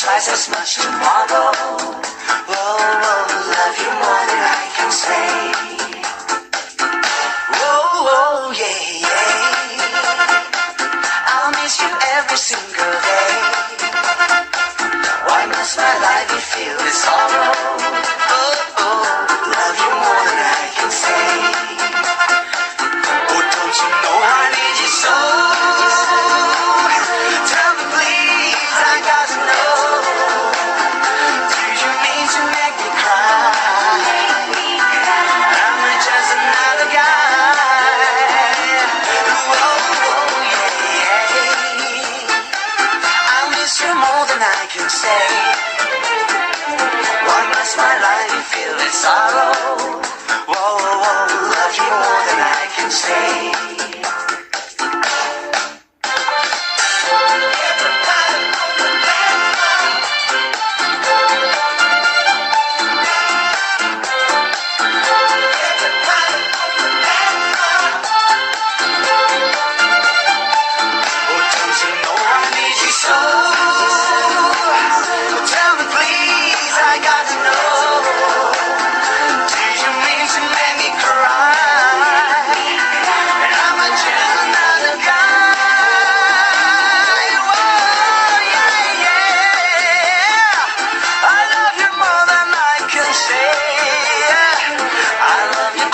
twice as much tomorrow. Whoa, love you more than I can say. Whoa, yeah. I'll miss you every single day. Why must my life be filled with sorrow? Love you more than I can say. Oh, don't you know I need you so? Tell me please, I got to know. Do you mean to make me cry? Am I just another guy? Whoa, yeah. I'll miss you more than I can say. Why must my life be filled with sorrow? Whoa, love you more than I can say.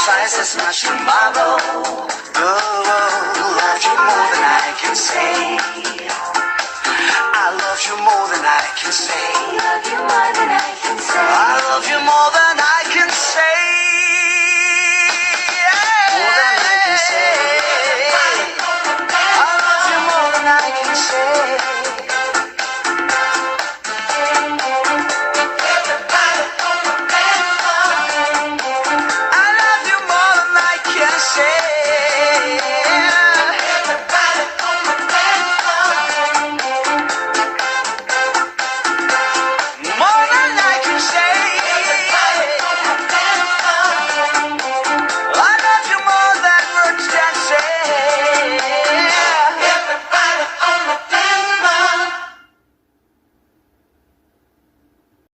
Twice as much tomorrow. Love you more than I can say. I love you more than I can say.